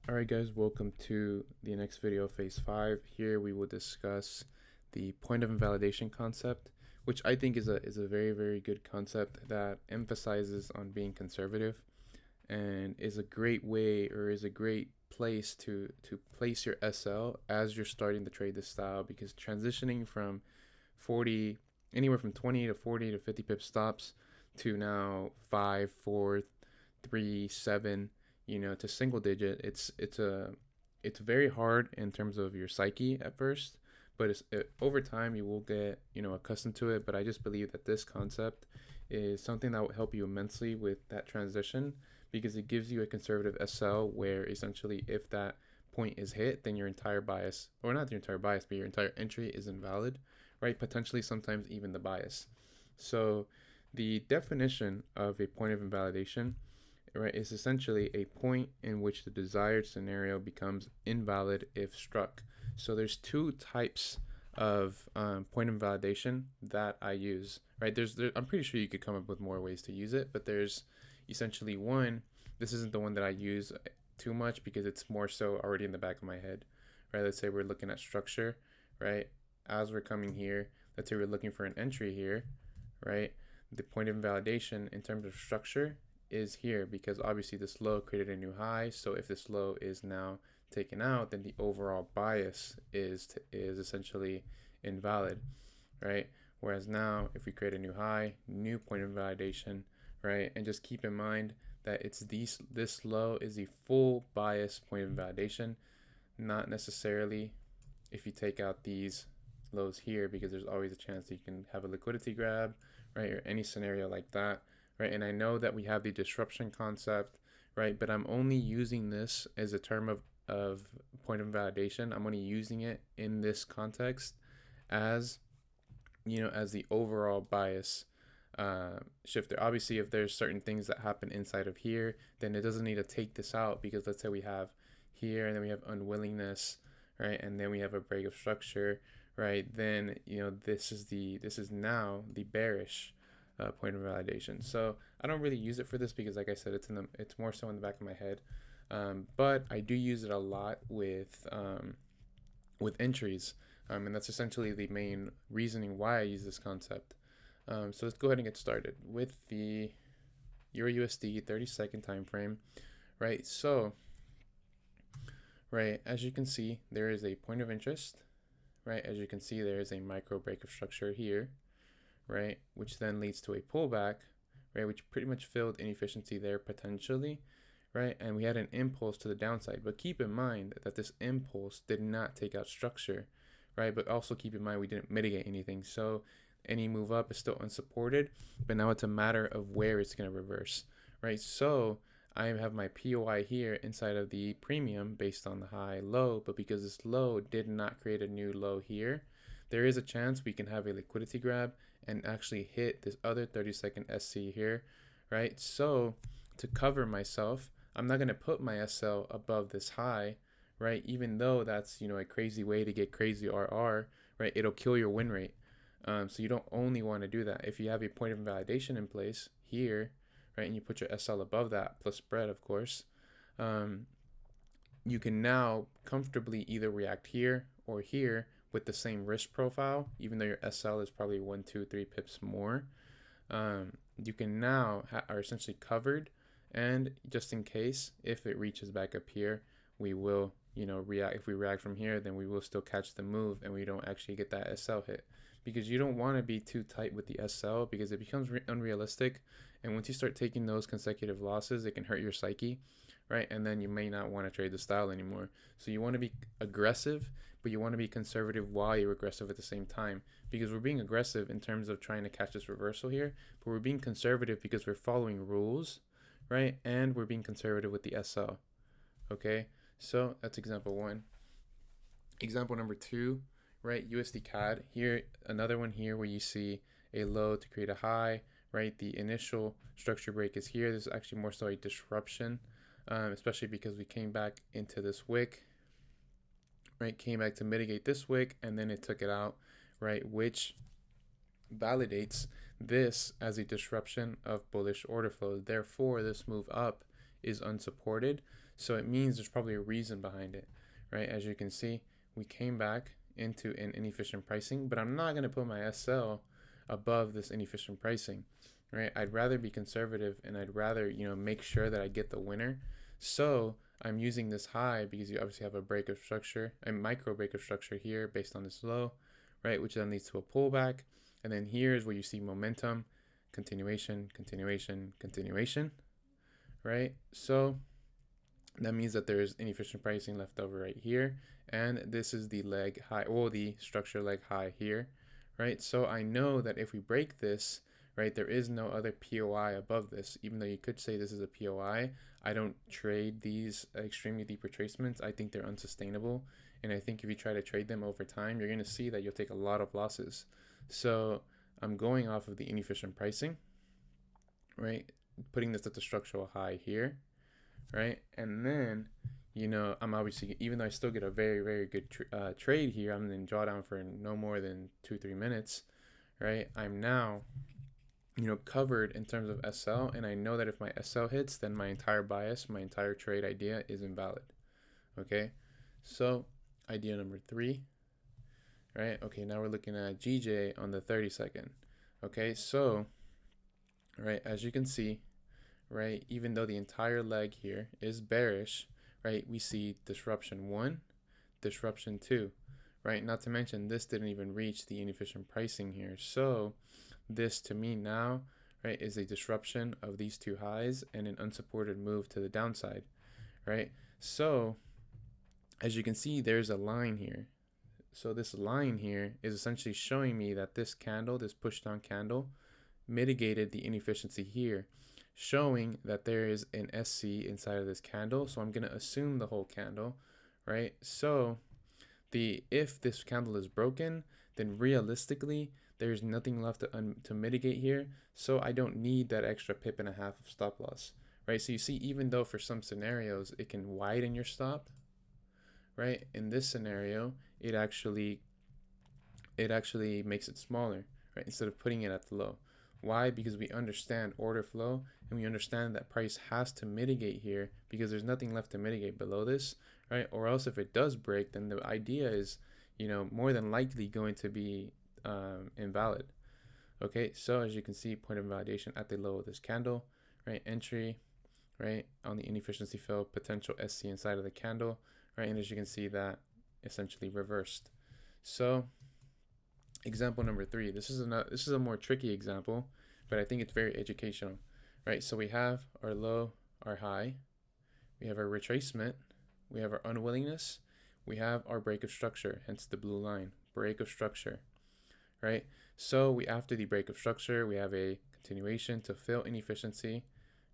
Alright guys, welcome to the next video, phase 5. Here we will discuss the point of invalidation concept, which I think is a very good concept that emphasizes on being conservative and is a great way, or is a great place to place your SL as you're starting to trade this style, because transitioning from 40 anywhere from 20 to 40 to 50 pip stops to now 5, 4, 3, 7, to single digit, it's very hard in terms of your psyche at first, but over time you will get accustomed to it. But I just believe that this concept is something that will help you immensely with that transition, because it gives you a conservative SL where essentially if that point is hit, then your entire bias, or not your entire bias, but your entire entry is invalid, right? Potentially sometimes even the bias. So the definition of a point of invalidation, right, is essentially a point in which the desired scenario becomes invalid if struck. So there's two types of point of invalidation that I use, right? I'm pretty sure you could come up with more ways to use it, but there's essentially one. This isn't the one that I use too much because it's more so already in the back of my head, right? Let's say we're looking at structure, right? As we're coming here, let's say we're looking for an entry here, right? The point of invalidation in terms of structure is here, because obviously this low created a new high. So if this low is now taken out, then the overall bias is essentially invalid, right? Whereas now if we create a new high, new point of invalidation, right? And just keep in mind that this low is the full bias point of invalidation, not necessarily if you take out these lows here, because there's always a chance that you can have a liquidity grab, right? Or any scenario like that, right? And I know that we have the disruption concept, right? But I'm only using this as a term of point of invalidation. I'm only using it in this context as, as the overall bias shifter. Obviously, if there's certain things that happen inside of here, then it doesn't need to take this out, because let's say we have here and then we have unwillingness, right? And then we have a break of structure, right? Then this is now the bearish point of validation. So I don't really use it for this because, like I said, it's more so in the back of my head. But I do use it a lot with entries, and that's essentially the main reasoning why I use this concept. So let's go ahead and get started with the EURUSD 30-second time frame, right? So, right, as you can see, there is a point of interest, right? As you can see, there is a micro break of structure here, right? Which then leads to a pullback, right? Which pretty much filled inefficiency there potentially, right? And we had an impulse to the downside, but keep in mind that this impulse did not take out structure, right? But also keep in mind we didn't mitigate anything. So any move up is still unsupported, but now it's a matter of where it's going to reverse, right? So I have my POI here inside of the premium based on the high low, but because this low did not create a new low here, there is a chance we can have a liquidity grab and actually hit this other 30-second SC here, right? So to cover myself, I'm not going to put my SL above this high, right? Even though that's, a crazy way to get crazy RR, right? It'll kill your win rate. So you don't only want to do that. If you have a point of invalidation in place here, right, and you put your SL above that plus spread, of course, you can now comfortably either react here or here with the same risk profile, even though your SL is probably 1, 2, 3 pips more. You can now are essentially covered, and just in case, if it reaches back up here, we will, react. If we react from here, then we will still catch the move, and we don't actually get that SL hit, because you don't want to be too tight with the SL, because it becomes unrealistic. And once you start taking those consecutive losses, it can hurt your psyche, right? And then you may not want to trade the style anymore. So you want to be aggressive, but you want to be conservative while you're aggressive at the same time, because we're being aggressive in terms of trying to catch this reversal here, but we're being conservative because we're following rules, right? And we're being conservative with the SL. Okay, so that's example 1. Example number 2, right? USDCAD here, another one here where you see a low to create a high, right? The initial structure break is here. This is actually more so a disruption, especially because we came back into this wick, right? Came back to mitigate this wick, and then it took it out, right? Which validates this as a disruption of bullish order flow. Therefore, this move up is unsupported. So it means there's probably a reason behind it, right? As you can see, we came back into an inefficient pricing, but I'm not going to put my SL above this inefficient pricing, right? I'd rather be conservative, and I'd rather, make sure that I get the winner. So I'm using this high because you obviously have a break of structure, a micro break of structure here based on this low, right? Which then leads to a pullback. And then here's where you see momentum, continuation, continuation, continuation, right? So that means that there is inefficient pricing left over right here. And this is the leg high, or the structure leg high here, right? So I know that if we break this, right, there is no other POI above this. Even though you could say this is a POI, I don't trade these extremely deep retracements. I think they're unsustainable. And I think if you try to trade them over time, you're going to see that you'll take a lot of losses. So I'm going off of the inefficient pricing, right? Putting this at the structural high here, right? And then, I'm obviously, even though I still get a very, very good trade here, I'm in drawdown for no more than 2-3 minutes, right? I'm now, covered in terms of SL, and I know that if my SL hits, then my entire bias, my entire trade idea is invalid. Okay, so idea number 3, right? Okay, now we're looking at GJ on the 30-second. Okay, so, right, as you can see, right, even though the entire leg here is bearish, right, we see disruption 1, disruption 2, right? Not to mention this didn't even reach the inefficient pricing here. So this to me now, right, is a disruption of these two highs and an unsupported move to the downside, right? So as you can see, there's a line here. So this line here is essentially showing me that this candle, this push down candle, mitigated the inefficiency here, showing that there is an SC inside of this candle. So I'm going to assume the whole candle, right? So if this candle is broken, then realistically there's nothing left to mitigate here. So I don't need that extra 1.5 pips of stop loss, right? So you see, even though for some scenarios it can widen your stop, right? In this scenario, it actually makes it smaller, right? Instead of putting it at the low. Why? Because we understand order flow, and we understand that price has to mitigate here because there's nothing left to mitigate below this, right? Or else if it does break, then the idea is, more than likely going to be invalid. Okay, so as you can see, point of invalidation at the low of this candle, right? Entry, right, on the inefficiency fill, potential SC inside of the candle, right? And as you can see, that essentially reversed. So example number 3, this is a more tricky example, but I think it's very educational, right? So we have our low, our high, we have our retracement, we have our unwillingness, we have our break of structure, hence the blue line, break of structure, right? So after the break of structure, we have a continuation to fill inefficiency,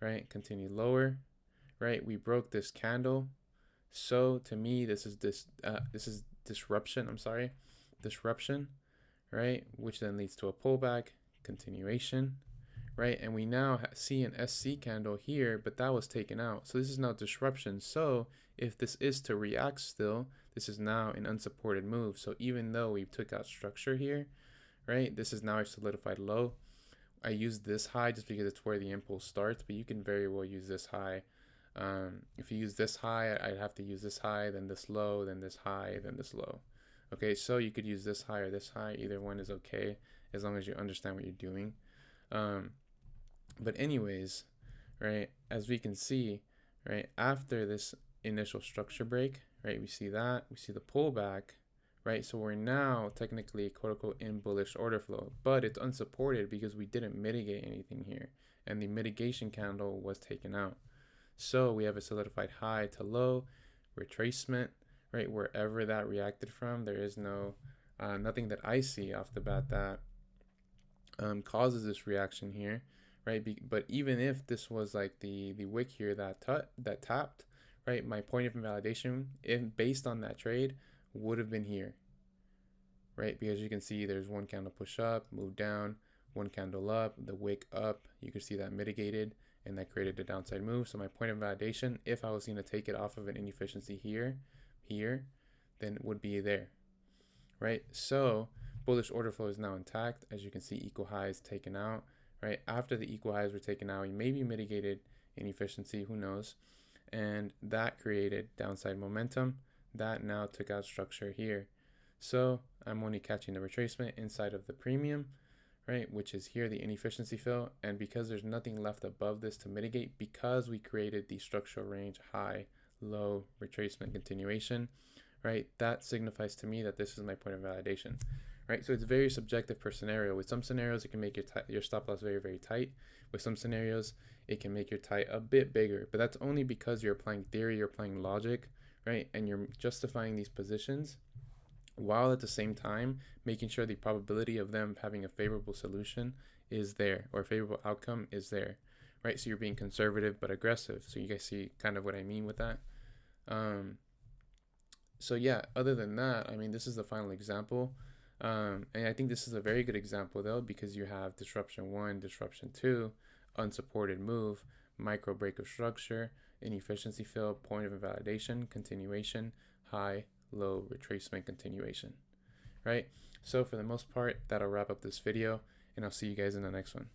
right? Continue lower, right? We broke this candle. So to me, this is disruption. Disruption, right? Which then leads to a pullback, continuation, right? And we now see an SC candle here, but that was taken out. So this is now disruption. So if this is to react still, this is now an unsupported move. So even though we took out structure here, right, this is now a solidified low. I use this high just because it's where the impulse starts, but you can very well use this high. If you use this high, I'd have to use this high, then this low, then this high, then this low. Okay, so you could use this high or this high. Either one is okay as long as you understand what you're doing. But anyways, right, as we can see, right, after this initial structure break, right, we see the pullback, right? So we're now technically quote unquote in bullish order flow, but it's unsupported because we didn't mitigate anything here, and the mitigation candle was taken out. So we have a solidified high to low, retracement, right? Wherever that reacted from, there is nothing that I see off the bat that causes this reaction here, right? But even if this was like the wick here that tapped, right? My point of invalidation, based on that trade, would have been here, right? Because you can see there's one candle push up, move down, one candle up, the wick up. You can see that mitigated, and that created a downside move. So my point of validation, if I was going to take it off of an inefficiency here, then would be there, right? So bullish order flow is now intact. As you can see, equal highs taken out, right? After the equal highs were taken out, we maybe mitigated inefficiency, who knows. And that created downside momentum. That now took out structure here. So I'm only catching the retracement inside of the premium, right, which is here, the inefficiency fill. And because there's nothing left above this to mitigate, because we created the structural range high, low, retracement, continuation, right, that signifies to me that this is my point of validation, right? So it's very subjective per scenario. With some scenarios, it can make your stop loss very, very tight. With some scenarios, it can make your tight a bit bigger, but that's only because you're applying theory, you're applying logic, right? And you're justifying these positions while at the same time making sure the probability of them having a favorable solution is there, or a favorable outcome is there, right? So you're being conservative but aggressive. So you guys see kind of what I mean with that. So yeah, other than that, I mean, this is the final example. And I think this is a very good example though, because you have disruption 1, disruption 2, unsupported move, micro break of structure, inefficiency fill, point of invalidation, continuation, high, low, retracement, continuation, right? So for the most part, that'll wrap up this video, and I'll see you guys in the next one.